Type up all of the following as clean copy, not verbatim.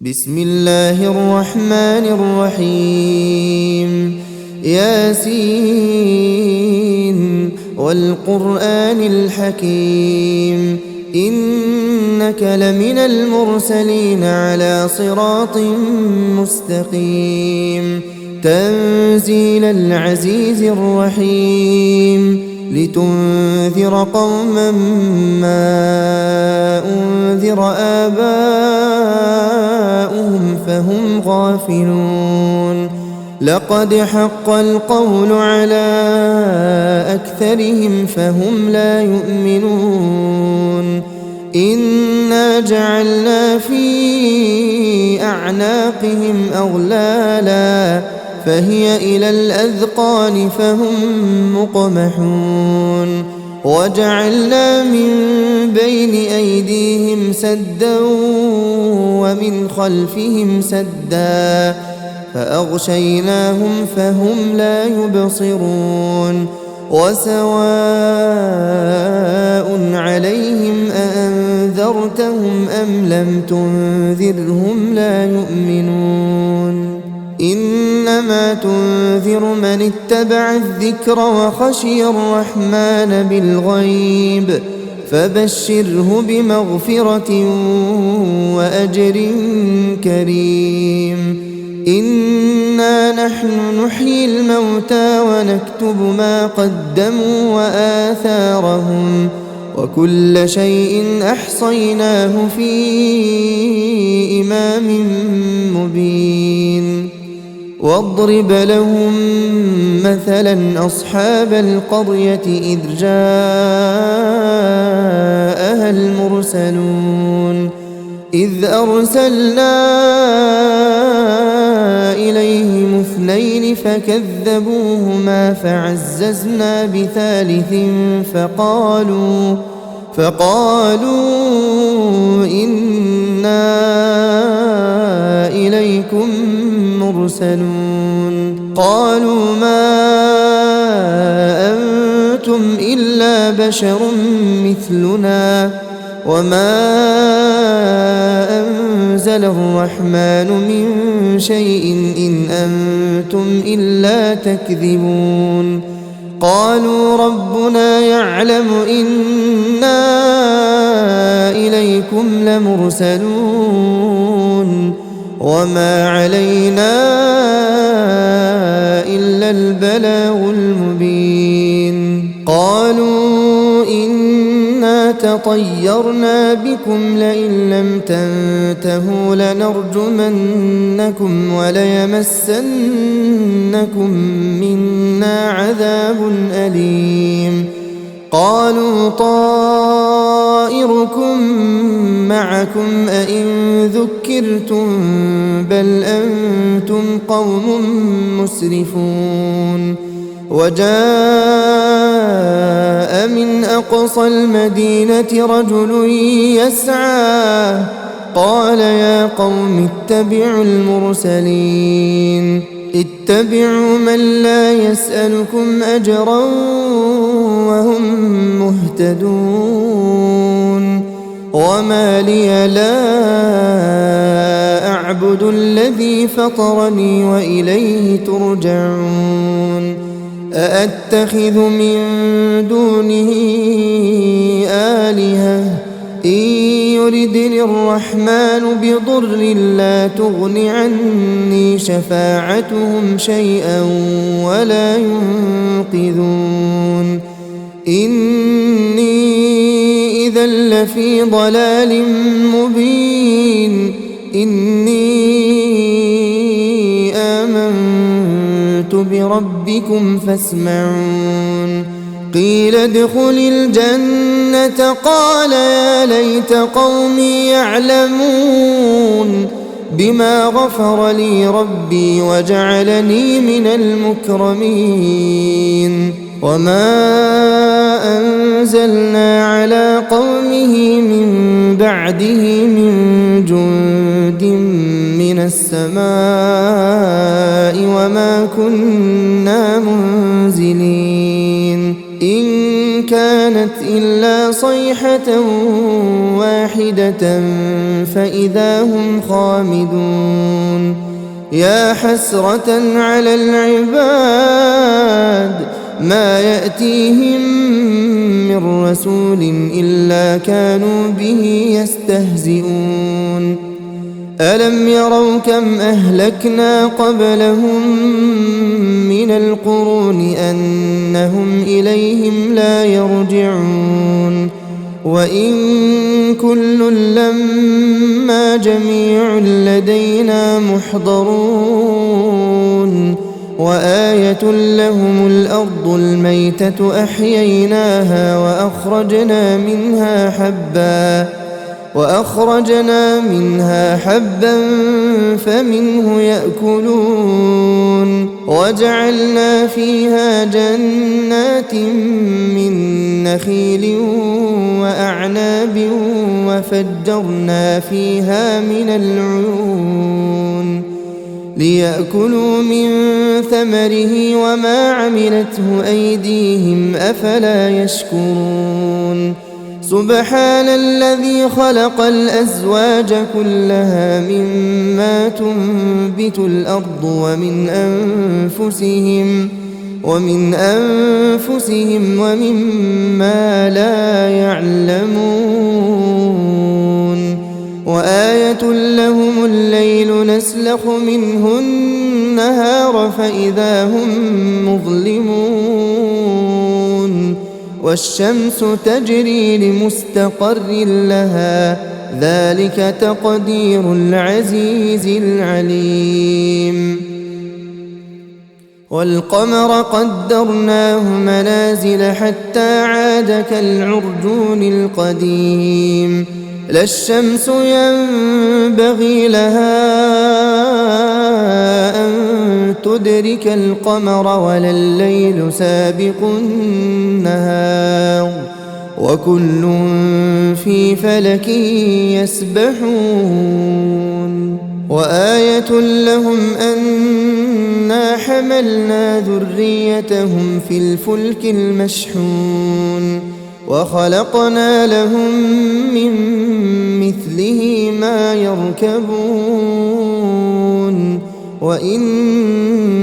بسم الله الرحمن الرحيم ياسين والقرآن الحكيم إنك لمن المرسلين على صراط مستقيم تنزيل العزيز الرحيم لتنذر قوما ما أنذر آباؤهم فهم غافلون لقد حق القول على أكثرهم فهم لا يؤمنون إنا جعلنا في أعناقهم أغلالا فهي إلى الأذقان فهم مقمحون وجعلنا من بين أيديهم سدا ومن خلفهم سدا فأغشيناهم فهم لا يبصرون وسواء عليهم أأنذرتهم أم لم تنذرهم لا يؤمنون إنما تنذر من اتبع الذكر وخشي الرحمن بالغيب فبشره بمغفرة وأجر كريم إنا نحن نحيي الموتى ونكتب ما قدموا وآثارهم وكل شيء أحصيناه في إمام مبين واضرب لهم مثلا أصحاب القرية إذ جاءها المرسلون إذ أرسلنا إليهم اثنين فكذبوهما فعززنا بثالث فقالوا إنا إليكم مرسلون قالوا ما أنتم إلا بشر مثلنا وما أنزل الرحمن من شيء إن أنتم إلا تكذبون قالوا ربنا يعلم إنا إليكم لمرسلون وما علينا إلا البلاغ المبين قالوا إنا تطيرنا بكم لئن لم تنتهوا لنرجمنكم وليمسنكم منا عذاب أليم قالوا طائركم معكم أئن ذكرتم بل أنتم قوم مسرفون وجاء من أقصى المدينة رجل يسعى قال يا قوم اتبعوا المرسلين اتبعوا من لا يسألكم أجرا وهم مهتدون وما لي لا أعبد الذي فطرني وإليه ترجعون أأتخذ من دونه آلهة إن يردني الرحمن بضر لا تغن عني شفاعتهم شيئا ولا ينقذون إني إذا لفي ضلال مبين إني آمنت بربكم فاسمعون قيل ادخل الجنة قال يا ليت قومي يعلمون بما غفر لي ربي وجعلني من المكرمين وما أنزلنا على قومه من بعده من جند من السماء وما كنا منزلين إن كانت إلا صيحة واحدة فإذا هم خامدون يا حسرة على العباد ما يأتيهم من رسول إلا كانوا به يستهزئون ألم يروا كم أهلكنا قبلهم من القرون أنهم إليهم لا يرجعون وإن كل لما جميع لدينا محضرون وآية لهم الأرض الميتة أحييناها وأخرجنا منها حبا فمنه يأكلون وجعلنا فيها جنات من نخيل وأعناب وفجرنا فيها من العيون ليأكلوا من ثمره وما عملته أيديهم أفلا يشكرون سبحان الذي خلق الأزواج كلها مما تنبت الأرض ومن أنفسهم ومما لا يعلمون وآية لهم الليل نسلخ منه النهار فإذا هم مظلمون والشمس تجري لمستقر لها ذلك تقدير العزيز العليم والقمر قدرناه منازل حتى عاد كالعرجون القديم لا الشمس ينبغي لها أن تدرك القمر ولا الليل سابق النهار وكل في فلك يسبحون وآية لهم أنا حملنا ذريتهم في الفلك المشحون وخلقنا لهم من مثله ما يركبون وإن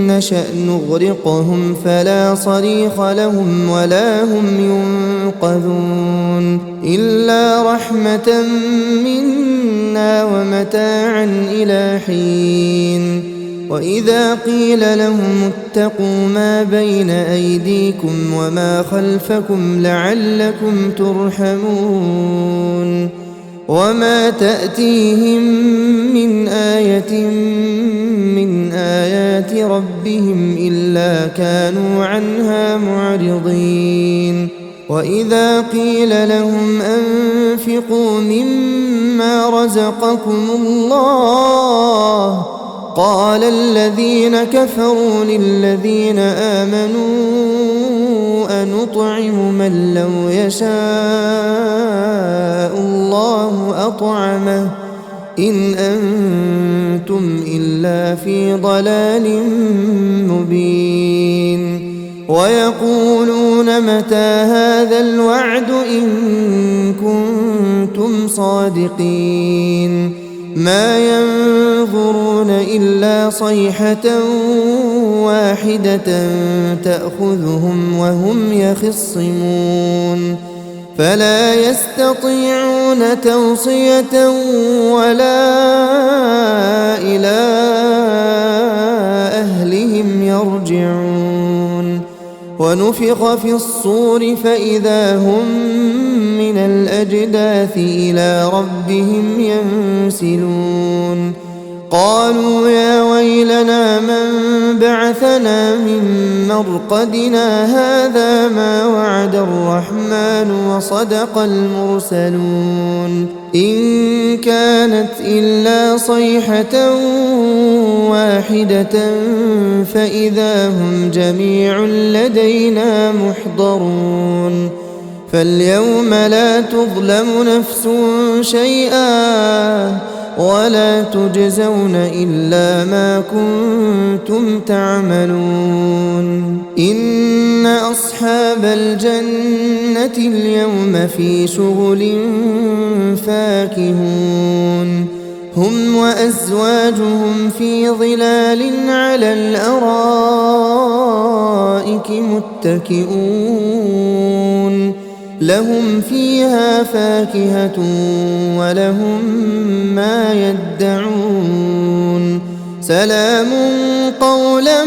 نشأ نغرقهم فلا صريخ لهم ولا هم ينقذون إلا رحمة منا ومتاعا إلى حين وإذا قيل لهم اتقوا ما بين أيديكم وما خلفكم لعلكم ترحمون وما تأتيهم من آية من آيات ربهم إلا كانوا عنها معرضين وإذا قيل لهم أنفقوا مما رزقكم الله قال الذين كفروا للذين آمنوا أنطعم من لو يشاء الله أطعمه إن أنتم إلا في ضلال مبين ويقولون متى هذا الوعد إن كنتم صادقين ما ينظرون إلا صيحة واحدة تأخذهم وهم يخصمون فلا يستطيعون توصية ولا إلى أهلهم يرجعون ونفخ في الصور فإذا هم من الأجداث إلى ربهم ينسلون قالوا يا ويلنا من بعثنا من مرقدنا هذا ما وعد الرحمن وصدق المرسلون إن كانت إلا صيحة واحدة فإذا هم جميع لدينا محضرون فاليوم لا تظلم نفس شيئا ولا تجزون إلا ما كنتم تعملون إن أصحاب الجنة اليوم في شغل فاكهون هم وأزواجهم في ظلال على الأرائك متكئون لهم فيها فاكهة ولهم ما يدعون سلام قولا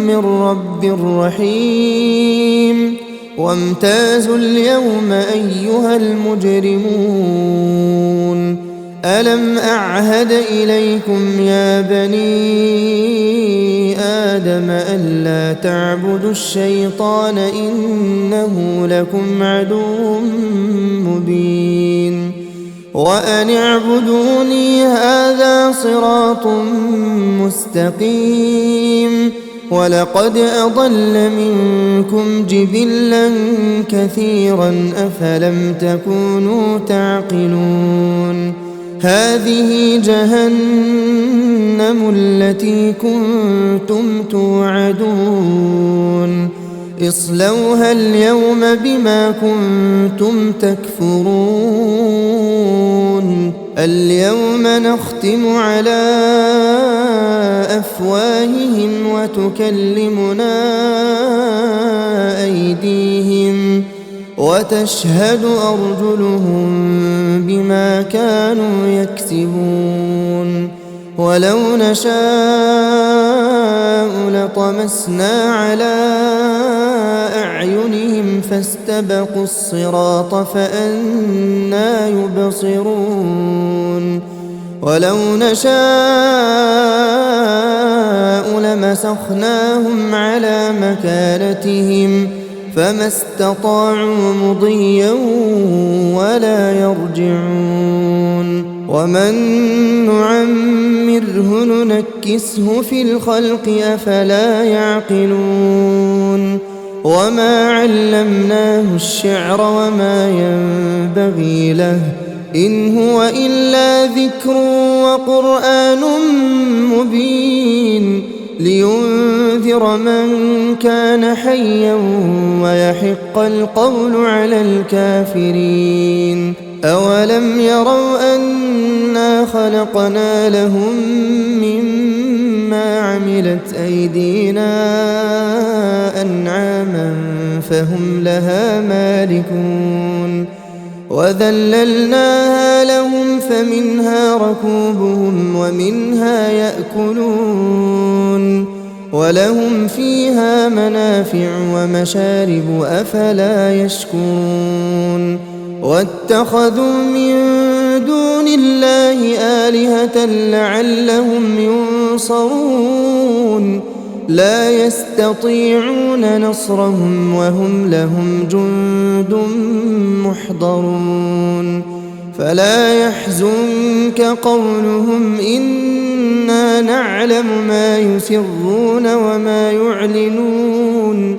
من رب رحيم وامتازوا اليوم أيها المجرمون ألم أعهد إليكم يا بني آدم ألا تعبدوا الشيطان إنه لكم عدو مبين وأن اعبدوني هذا صراط مستقيم ولقد أضل منكم جبلا كثيرا أفلم تكونوا تعقلون هذه جهنم التي كنتم توعدون اصلوها اليوم بما كنتم تكفرون اليوم نختم على أفواههم وتكلمنا أيديهم وتشهد أرجلهم بما كانوا يكسبون ولو نشاء لطمسنا على أعينهم فاستبقوا الصراط فأنى يبصرون ولو نشاء لمسخناهم على مكانتهم فما استطاعوا مضيا ولا يرجعون ومن نعمره ننكسه في الخلق أفلا يعقلون وما علمناه الشعر وما ينبغي له إن هو إلا ذكر وقرآن مبين لينذر من كان حيا ويحق القول على الكافرين أولم يروا أنا خلقنا لهم مما عملت أيدينا أنعاما فهم لها مالكون وذللناها لهم فمنها ركوبهم ومنها يأكلون ولهم فيها منافع ومشارب أفلا يشكرون واتخذوا من دون الله آلهة لعلهم ينصرون لا يستطيعون نصرهم وهم لهم جند محضرون فلا يحزنك قولهم إنا نعلم ما يسرون وما يعلنون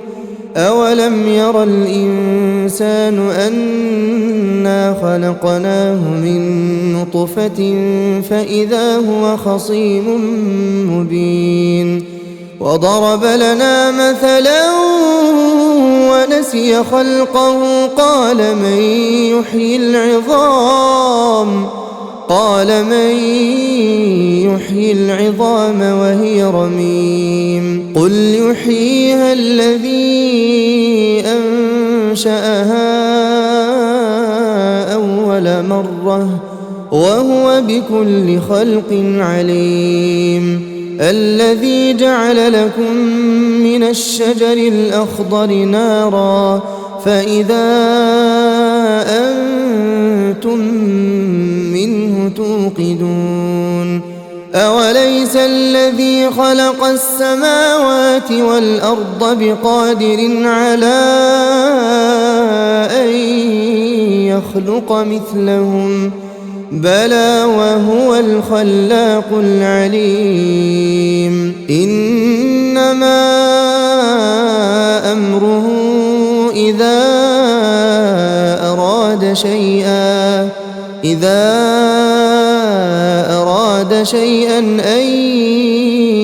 أولم ير الإنسان أنا خلقناه من نطفة فإذا هو خصيم مبين وضرب لنا مثلا ونسي خلقه قال من يحيي العظام وهي رميم قل يحييها الذي أنشأها أول مرة وهو بكل خلق عليم الذي جعل لكم من الشجر الأخضر نارا فإذا أنتم منه توقدون أوليس الذي خلق السماوات والأرض بقادر على أن يخلق مثلهم بلى وهو الخلاق العليم إنما أمره إذا أراد أراد شيئا أن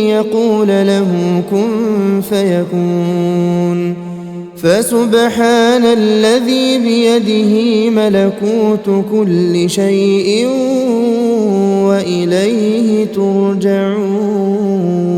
يقول له كن فيكون فسبحان الذي بيده ملكوت كل شيء وإليه ترجعون